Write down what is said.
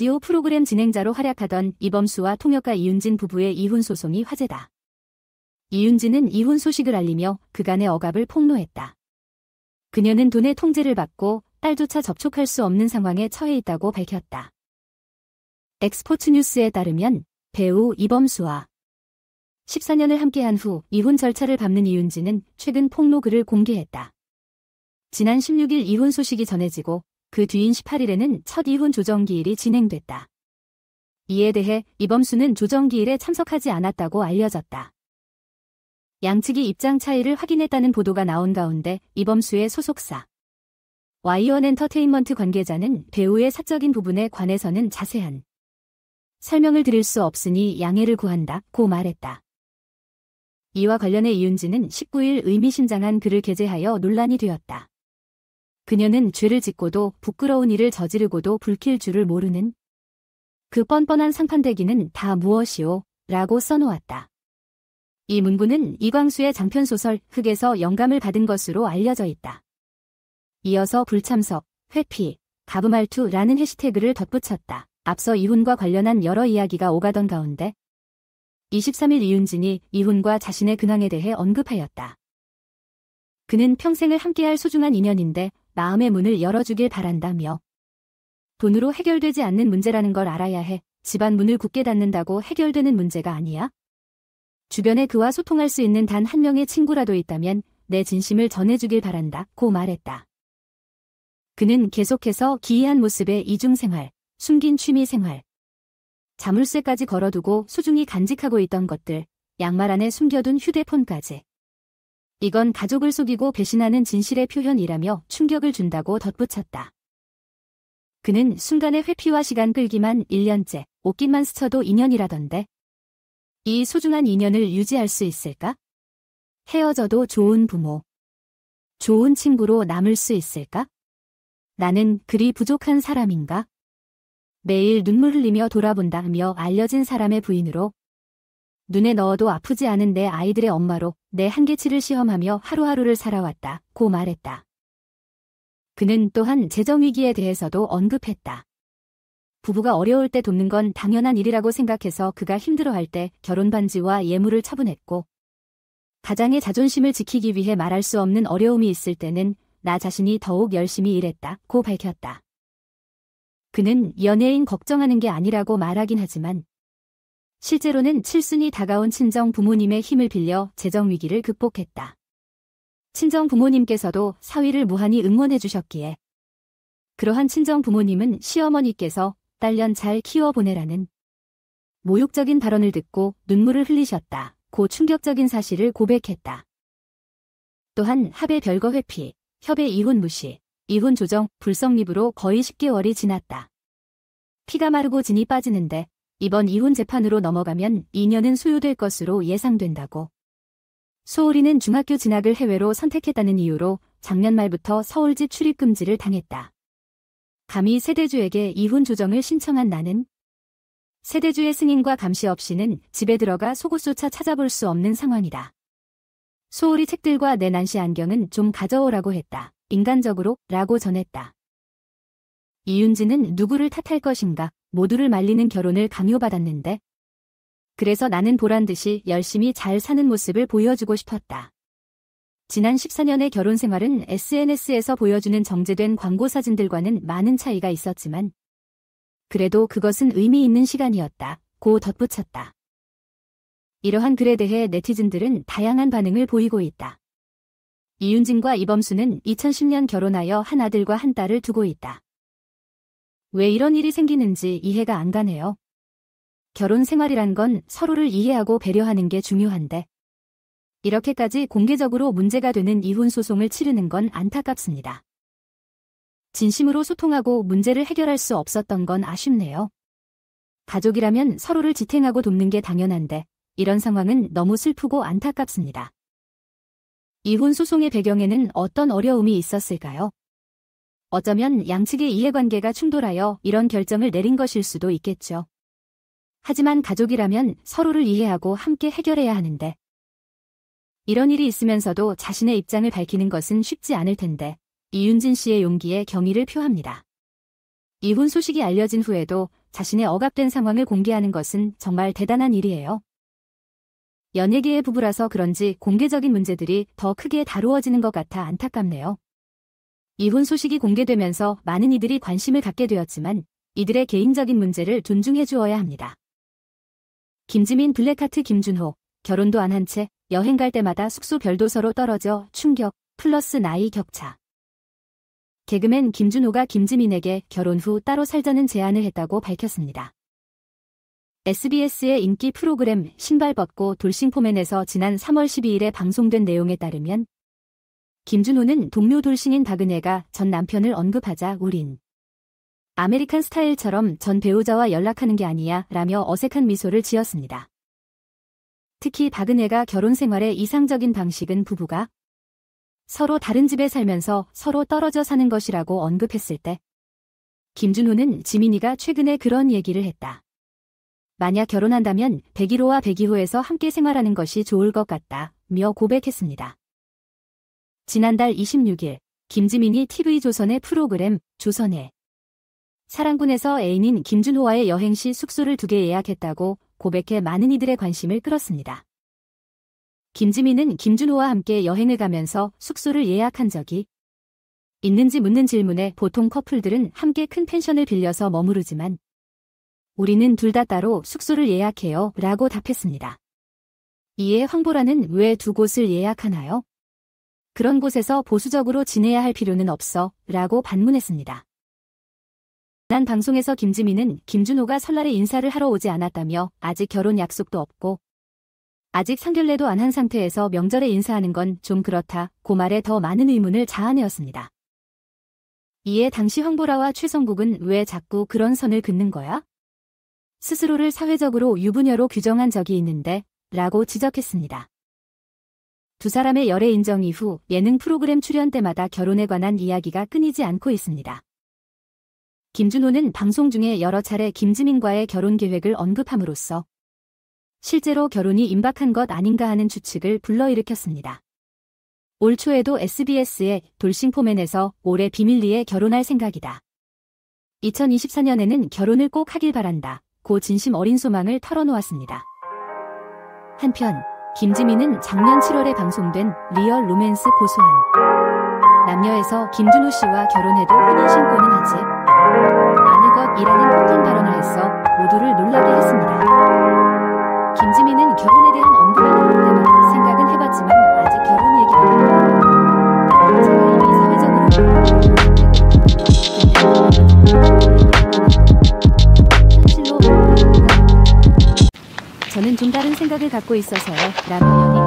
라디오 프로그램 진행자로 활약하던 이범수와 통역가 이윤진 부부의 이혼 소송이 화제다. 이윤진은 이혼 소식을 알리며 그간의 억압을 폭로했다. 그녀는 돈의 통제를 받고 딸조차 접촉할 수 없는 상황에 처해 있다고 밝혔다. 엑스포츠뉴스에 따르면 배우 이범수와 14년을 함께한 후 이혼 절차를 밟는 이윤진은 최근 폭로글을 공개했다. 지난 16일 이혼 소식이 전해지고 그 뒤인 18일에는 첫 이혼 조정기일이 진행됐다. 이에 대해 이범수는 조정기일에 참석하지 않았다고 알려졌다. 양측이 입장 차이를 확인했다는 보도가 나온 가운데 이범수의 소속사 Y1 엔터테인먼트 관계자는 배우의 사적인 부분에 관해서는 자세한 설명을 드릴 수 없으니 양해를 구한다고 말했다. 이와 관련해 이윤진은 19일 의미심장한 글을 게재하여 논란이 되었다. 그녀는 죄를 짓고도 부끄러운 일을 저지르고도 불킬 줄을 모르는 그 뻔뻔한 상판되기는 다 무엇이오? 라고 써놓았다. 이 문구는 이광수의 장편소설 흙에서 영감을 받은 것으로 알려져 있다. 이어서 불참석, 회피, 가부말투라는 해시태그를 덧붙였다. 앞서 이혼과 관련한 여러 이야기가 오가던 가운데 23일 이윤진이 이혼과 자신의 근황에 대해 언급하였다. 그는 평생을 함께할 소중한 인연인데 마음의 문을 열어주길 바란다며 돈으로 해결되지 않는 문제라는 걸 알아야 해. 집안 문을 굳게 닫는다고 해결되는 문제가 아니야. 주변에 그와 소통할 수 있는 단 한 명의 친구라도 있다면 내 진심을 전해주길 바란다고 말했다. 그는 계속해서 기이한 모습의 이중생활, 숨긴 취미생활, 자물쇠까지 걸어두고 소중히 간직하고 있던 것들, 양말 안에 숨겨둔 휴대폰까지. 이건 가족을 속이고 배신하는 진실의 표현이라며 충격을 준다고 덧붙였다. 그는 순간의 회피와 시간 끌기만 1년째, 옷깃만 스쳐도 인연이라던데. 이 소중한 인연을 유지할 수 있을까? 헤어져도 좋은 부모, 좋은 친구로 남을 수 있을까? 나는 그리 부족한 사람인가? 매일 눈물 흘리며 돌아본다며 알려진 사람의 부인으로 눈에 넣어도 아프지 않은 내 아이들의 엄마로 내 한계치를 시험하며 하루하루를 살아왔다고 말했다. 그는 또한 재정위기에 대해서도 언급했다. 부부가 어려울 때 돕는 건 당연한 일이라고 생각해서 그가 힘들어할 때 결혼 반지와 예물을 처분했고 가장의 자존심을 지키기 위해 말할 수 없는 어려움이 있을 때는 나 자신이 더욱 열심히 일했다고 밝혔다. 그는 연예인 걱정하는 게 아니라고 말하긴 하지만 실제로는 칠순이 다가온 친정 부모님의 힘을 빌려 재정 위기를 극복했다. 친정 부모님께서도 사위를 무한히 응원해 주셨기에 그러한 친정 부모님은 시어머니께서 딸년 잘 키워보내라는 모욕적인 발언을 듣고 눈물을 흘리셨다고 충격적인 사실을 고백했다. 또한 합의 별거 회피, 협의 이혼 무시, 이혼 조정, 불성립으로 거의 10개월이 지났다. 피가 마르고 진이 빠지는데 이번 이혼 재판으로 넘어가면 2년은 소요될 것으로 예상된다고. 소울이는 중학교 진학을 해외로 선택했다는 이유로 작년 말부터 서울집 출입금지를 당했다. 감히 세대주에게 이혼 조정을 신청한 나는 세대주의 승인과 감시 없이는 집에 들어가 속옷조차 찾아볼 수 없는 상황이다. 소울이 책들과 내 난시 안경은 좀 가져오라고 했다. 인간적으로 라고 전했다. 이윤진은 누구를 탓할 것인가 모두를 말리는 결혼을 강요받았는데 그래서 나는 보란듯이 열심히 잘 사는 모습을 보여주고 싶었다. 지난 14년의 결혼 생활은 SNS에서 보여주는 정제된 광고 사진들과는 많은 차이가 있었지만 그래도 그것은 의미 있는 시간이었다고 덧붙였다. 이러한 글에 대해 네티즌들은 다양한 반응을 보이고 있다. 이윤진과 이범수는 2010년 결혼하여 한 아들과 한 딸을 두고 있다. 왜 이런 일이 생기는지 이해가 안 가네요. 결혼 생활이란 건 서로를 이해하고 배려하는 게 중요한데 이렇게까지 공개적으로 문제가 되는 이혼 소송을 치르는 건 안타깝습니다. 진심으로 소통하고 문제를 해결할 수 없었던 건 아쉽네요. 가족이라면 서로를 지탱하고 돕는 게 당연한데 이런 상황은 너무 슬프고 안타깝습니다. 이혼 소송의 배경에는 어떤 어려움이 있었을까요? 어쩌면 양측의 이해관계가 충돌하여 이런 결정을 내린 것일 수도 있겠죠. 하지만 가족이라면 서로를 이해하고 함께 해결해야 하는데 이런 일이 있으면서도 자신의 입장을 밝히는 것은 쉽지 않을 텐데 이윤진 씨의 용기에 경의를 표합니다. 이혼 소식이 알려진 후에도 자신의 억압된 상황을 공개하는 것은 정말 대단한 일이에요. 연예계의 부부라서 그런지 공개적인 문제들이 더 크게 다루어지는 것 같아 안타깝네요. 이혼 소식이 공개되면서 많은 이들이 관심을 갖게 되었지만 이들의 개인적인 문제를 존중해 주어야 합니다. 김지민 블랙하트 김준호, 결혼도 안 한 채 여행 갈 때마다 숙소 별도 서로 떨어져 충격, 플러스 나이 격차. 개그맨 김준호가 김지민에게 결혼 후 따로 살자는 제안을 했다고 밝혔습니다. SBS의 인기 프로그램 신발 벗고 돌싱포맨에서 지난 3월 12일에 방송된 내용에 따르면 김준호는 동료 돌싱인 박은혜가 전 남편을 언급하자 우린 아메리칸 스타일처럼 전 배우자와 연락하는 게 아니야 라며 어색한 미소를 지었습니다. 특히 박은혜가 결혼 생활의 이상적인 방식은 부부가 서로 다른 집에 살면서 서로 떨어져 사는 것이라고 언급했을 때 김준호는 지민이가 최근에 그런 얘기를 했다. 만약 결혼한다면 101호와 102호에서 함께 생활하는 것이 좋을 것 같다며 고백했습니다. 지난달 26일 김지민이 TV조선의 프로그램 조선의 사랑꾼에서 애인인 김준호와의 여행 시 숙소를 2개 예약했다고 고백해 많은 이들의 관심을 끌었습니다. 김지민은 김준호와 함께 여행을 가면서 숙소를 예약한 적이 있는지 묻는 질문에 보통 커플들은 함께 큰 펜션을 빌려서 머무르지만 우리는 둘 다 따로 숙소를 예약해요 라고 답했습니다. 이에 황보라는 왜 2곳을 예약하나요? 그런 곳에서 보수적으로 지내야 할 필요는 없어 라고 반문했습니다. 지난 방송에서 김지민은 김준호가 설날에 인사를 하러 오지 않았다며 아직 결혼 약속도 없고 아직 상견례도 안 한 상태에서 명절에 인사하는 건 좀 그렇다 고 말에 더 많은 의문을 자아내었습니다. 이에 당시 황보라와 최성국은 왜 자꾸 그런 선을 긋는 거야? 스스로를 사회적으로 유부녀로 규정한 적이 있는데 라고 지적했습니다. 두 사람의 열애 인정 이후 예능 프로그램 출연 때마다 결혼에 관한 이야기가 끊이지 않고 있습니다. 김준호는 방송 중에 여러 차례 김지민과의 결혼 계획을 언급함으로써 실제로 결혼이 임박한 것 아닌가 하는 추측을 불러일으켰습니다. 올 초에도 SBS의 돌싱포맨에서 올해 비밀리에 결혼할 생각이다. 2024년에는 결혼을 꼭 하길 바란다. 고 진심 어린 소망을 털어놓았습니다. 한편 김지민은 작년 7월에 방송된 리얼 로맨스 고소한 남녀에서 김준호 씨와 결혼해도 혼인신고는 하지 않을 것이라는 폭탄 발언을 해서 모두를 놀라게 했습니다. 김지민은 결혼에 대한 언급이 나올 때마다 생각은 해봤지만 아직 결혼 얘기는 제가 이미 사회적으로 현실로 저는 좀 다른 생각을 갖고 있어서요 라며 연이